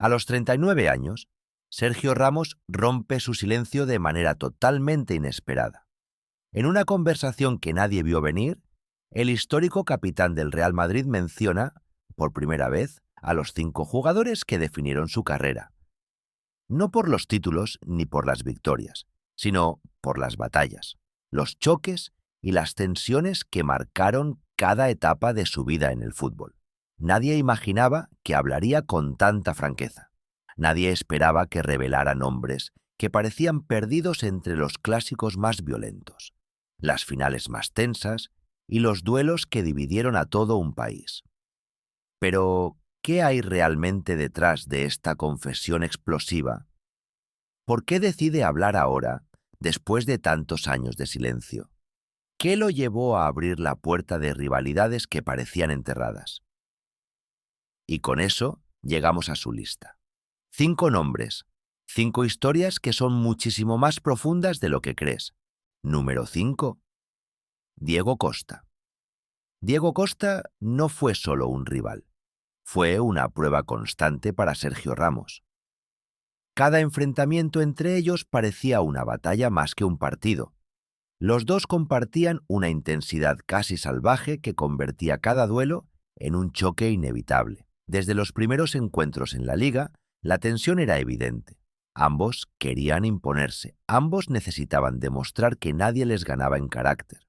A los 39 años, Sergio Ramos rompe su silencio de manera totalmente inesperada. En una conversación que nadie vio venir, el histórico capitán del Real Madrid menciona, por primera vez, a los 5 jugadores que definieron su carrera. No por los títulos ni por las victorias, sino por las batallas, los choques y las tensiones que marcaron cada etapa de su vida en el fútbol. Nadie imaginaba que hablaría con tanta franqueza. Nadie esperaba que revelara nombres que parecían perdidos entre los clásicos más violentos, las finales más tensas y los duelos que dividieron a todo un país. Pero, ¿qué hay realmente detrás de esta confesión explosiva? ¿Por qué decide hablar ahora, después de tantos años de silencio? ¿Qué lo llevó a abrir la puerta de rivalidades que parecían enterradas? Y con eso llegamos a su lista. 5 nombres, 5 historias que son muchísimo más profundas de lo que crees. Número 5. Diego Costa. Diego Costa no fue solo un rival. Fue una prueba constante para Sergio Ramos. Cada enfrentamiento entre ellos parecía una batalla más que un partido. Los dos compartían una intensidad casi salvaje que convertía cada duelo en un choque inevitable. Desde los primeros encuentros en la Liga, la tensión era evidente. Ambos querían imponerse, ambos necesitaban demostrar que nadie les ganaba en carácter.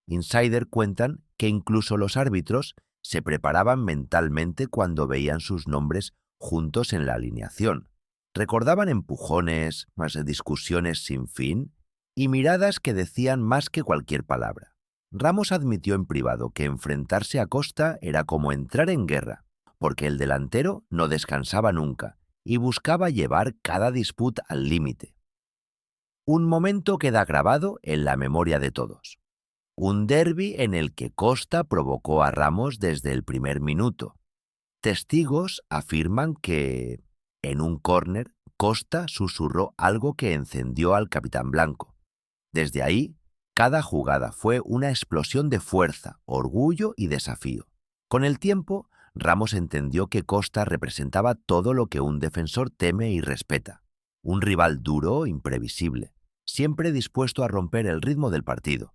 Insider cuentan que incluso los árbitros se preparaban mentalmente cuando veían sus nombres juntos en la alineación. Recordaban empujones, más discusiones sin fin y miradas que decían más que cualquier palabra. Ramos admitió en privado que enfrentarse a Costa era como entrar en guerra, porque el delantero no descansaba nunca y buscaba llevar cada disputa al límite. Un momento queda grabado en la memoria de todos. Un derbi en el que Costa provocó a Ramos desde el primer minuto. Testigos afirman que, en un córner, Costa susurró algo que encendió al capitán blanco. Desde ahí, cada jugada fue una explosión de fuerza, orgullo y desafío. Con el tiempo, Ramos entendió que Costa representaba todo lo que un defensor teme y respeta. Un rival duro, imprevisible, siempre dispuesto a romper el ritmo del partido.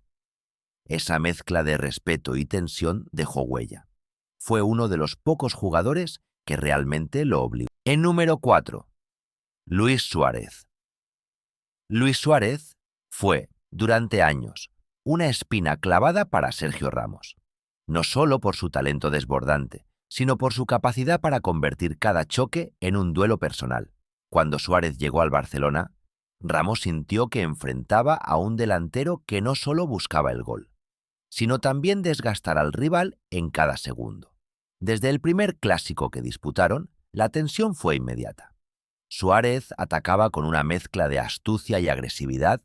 Esa mezcla de respeto y tensión dejó huella. Fue uno de los pocos jugadores que realmente lo obligó. En número 4. Luis Suárez. Luis Suárez fue, durante años, una espina clavada para Sergio Ramos. No solo por su talento desbordante, sino por su capacidad para convertir cada choque en un duelo personal. Cuando Suárez llegó al Barcelona, Ramos sintió que enfrentaba a un delantero que no solo buscaba el gol, sino también desgastar al rival en cada segundo. Desde el primer clásico que disputaron, la tensión fue inmediata. Suárez atacaba con una mezcla de astucia y agresividad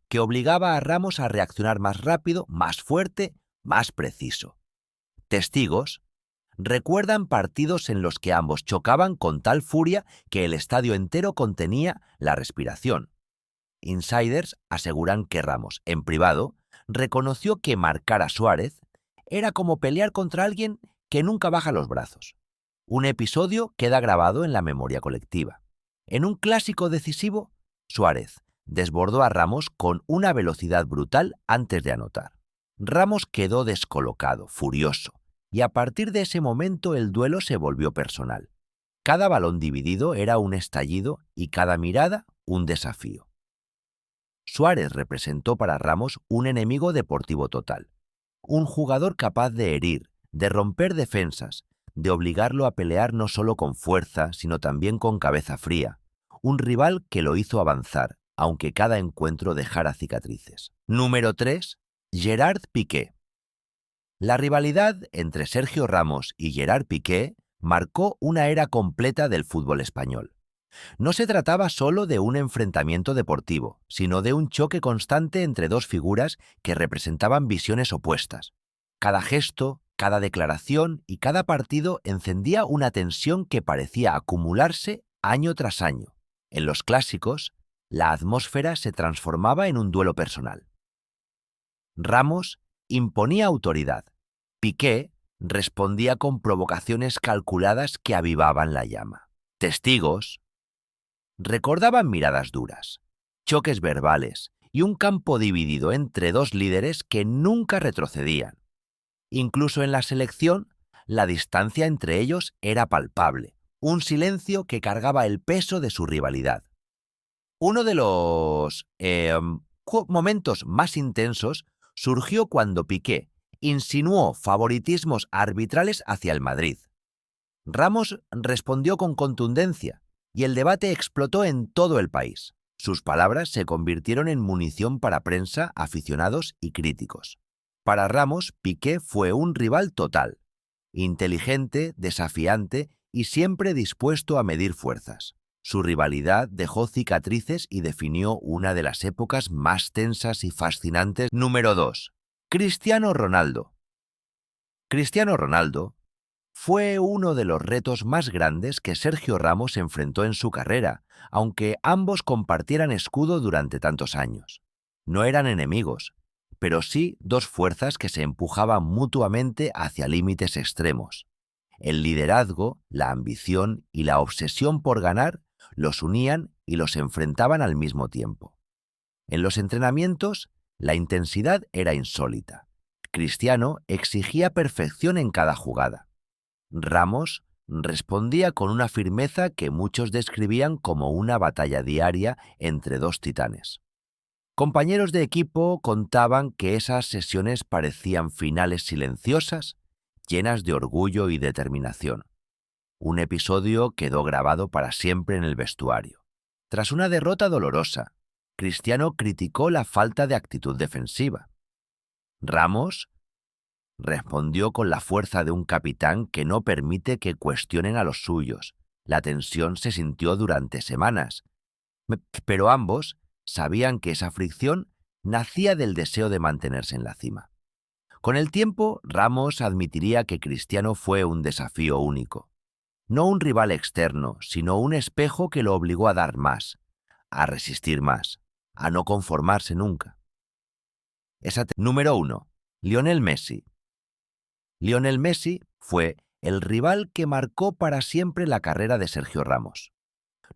que obligaba a Ramos a reaccionar más rápido, más fuerte, más preciso. Testigos recuerdan partidos en los que ambos chocaban con tal furia que el estadio entero contenía la respiración. Insiders aseguran que Ramos, en privado, reconoció que marcar a Suárez era como pelear contra alguien que nunca baja los brazos. Un episodio queda grabado en la memoria colectiva. En un clásico decisivo, Suárez desbordó a Ramos con una velocidad brutal antes de anotar. Ramos quedó descolocado, furioso, y a partir de ese momento el duelo se volvió personal. Cada balón dividido era un estallido y cada mirada un desafío. Suárez representó para Ramos un enemigo deportivo total, un jugador capaz de herir, de romper defensas, de obligarlo a pelear no solo con fuerza, sino también con cabeza fría, un rival que lo hizo avanzar, aunque cada encuentro dejara cicatrices. Número 3. Gerard Piqué. La rivalidad entre Sergio Ramos y Gerard Piqué marcó una era completa del fútbol español. No se trataba solo de un enfrentamiento deportivo, sino de un choque constante entre dos figuras que representaban visiones opuestas. Cada gesto, cada declaración y cada partido encendía una tensión que parecía acumularse año tras año. En los clásicos, la atmósfera se transformaba en un duelo personal. Ramos imponía autoridad. Piqué respondía con provocaciones calculadas que avivaban la llama. Testigos recordaban miradas duras, choques verbales y un campo dividido entre dos líderes que nunca retrocedían. Incluso en la selección, la distancia entre ellos era palpable, un silencio que cargaba el peso de su rivalidad. Uno de los momentos más intensos surgió cuando Piqué insinuó favoritismos arbitrales hacia el Madrid. Ramos respondió con contundencia y el debate explotó en todo el país. Sus palabras se convirtieron en munición para prensa, aficionados y críticos. Para Ramos, Piqué fue un rival total, inteligente, desafiante y siempre dispuesto a medir fuerzas. Su rivalidad dejó cicatrices y definió una de las épocas más tensas y fascinantes. Número 2. Cristiano Ronaldo. Cristiano Ronaldo fue uno de los retos más grandes que Sergio Ramos enfrentó en su carrera, aunque ambos compartieran escudo durante tantos años. No eran enemigos, pero sí dos fuerzas que se empujaban mutuamente hacia límites extremos. El liderazgo, la ambición y la obsesión por ganar los unían y los enfrentaban al mismo tiempo. En los entrenamientos, la intensidad era insólita. Cristiano exigía perfección en cada jugada. Ramos respondía con una firmeza que muchos describían como una batalla diaria entre dos titanes. Compañeros de equipo contaban que esas sesiones parecían finales silenciosas, llenas de orgullo y determinación. Un episodio quedó grabado para siempre en el vestuario. Tras una derrota dolorosa, Cristiano criticó la falta de actitud defensiva. Ramos respondió con la fuerza de un capitán que no permite que cuestionen a los suyos. La tensión se sintió durante semanas, pero ambos sabían que esa fricción nacía del deseo de mantenerse en la cima. Con el tiempo, Ramos admitiría que Cristiano fue un desafío único. No un rival externo, sino un espejo que lo obligó a dar más, a resistir más, a no conformarse nunca. Número 1. Lionel Messi. Lionel Messi fue el rival que marcó para siempre la carrera de Sergio Ramos.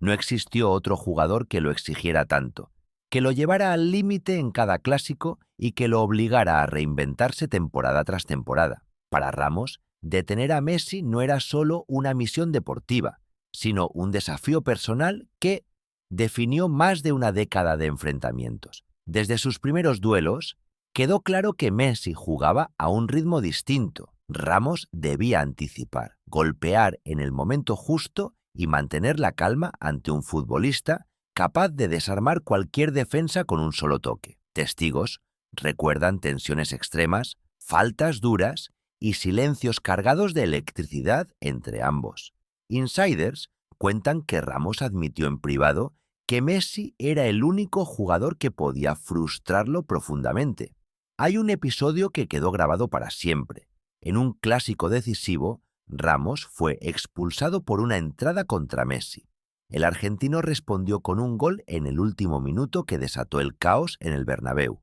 No existió otro jugador que lo exigiera tanto, que lo llevara al límite en cada clásico y que lo obligara a reinventarse temporada tras temporada. Para Ramos, detener a Messi no era solo una misión deportiva, sino un desafío personal que definió más de una década de enfrentamientos. Desde sus primeros duelos, quedó claro que Messi jugaba a un ritmo distinto. Ramos debía anticipar, golpear en el momento justo y mantener la calma ante un futbolista capaz de desarmar cualquier defensa con un solo toque. Testigos recuerdan tensiones extremas, faltas duras y silencios cargados de electricidad entre ambos. Insiders cuentan que Ramos admitió en privado que Messi era el único jugador que podía frustrarlo profundamente. Hay un episodio que quedó grabado para siempre. En un clásico decisivo, Ramos fue expulsado por una entrada contra Messi. El argentino respondió con un gol en el último minuto que desató el caos en el Bernabéu.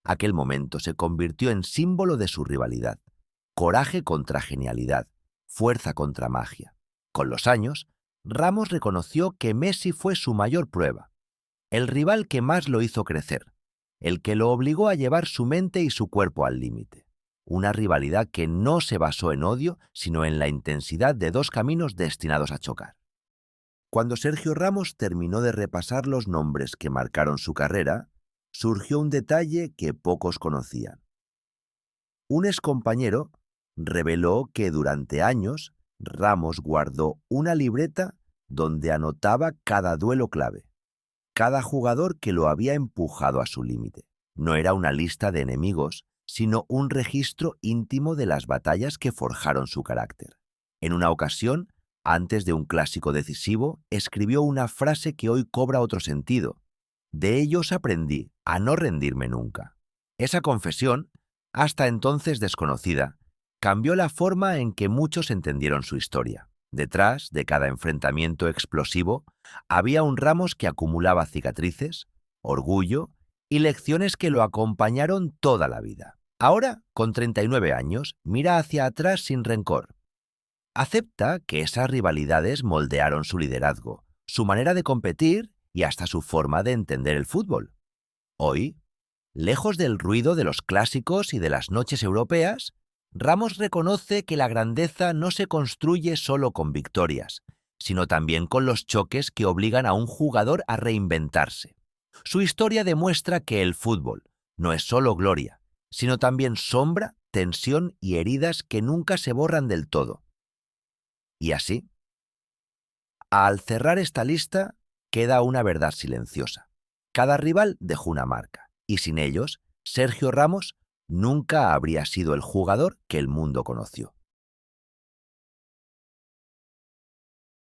Aquel momento se convirtió en símbolo de su rivalidad. Coraje contra genialidad, fuerza contra magia. Con los años, Ramos reconoció que Messi fue su mayor prueba, el rival que más lo hizo crecer, el que lo obligó a llevar su mente y su cuerpo al límite. Una rivalidad que no se basó en odio, sino en la intensidad de dos caminos destinados a chocar. Cuando Sergio Ramos terminó de repasar los nombres que marcaron su carrera, surgió un detalle que pocos conocían. Un excompañero reveló que durante años Ramos guardó una libreta donde anotaba cada duelo clave, cada jugador que lo había empujado a su límite. No era una lista de enemigos, sino un registro íntimo de las batallas que forjaron su carácter. En una ocasión, antes de un clásico decisivo, escribió una frase que hoy cobra otro sentido. De ellos aprendí a no rendirme nunca. Esa confesión, hasta entonces desconocida, cambió la forma en que muchos entendieron su historia. Detrás de cada enfrentamiento explosivo había un Ramos que acumulaba cicatrices, orgullo y lecciones que lo acompañaron toda la vida. Ahora, con 39 años, mira hacia atrás sin rencor. Acepta que esas rivalidades moldearon su liderazgo, su manera de competir y hasta su forma de entender el fútbol. Hoy, lejos del ruido de los clásicos y de las noches europeas, Ramos reconoce que la grandeza no se construye solo con victorias, sino también con los choques que obligan a un jugador a reinventarse. Su historia demuestra que el fútbol no es solo gloria, sino también sombra, tensión y heridas que nunca se borran del todo. Y así, al cerrar esta lista, queda una verdad silenciosa. Cada rival dejó una marca, y sin ellos, Sergio Ramos nunca habría sido el jugador que el mundo conoció.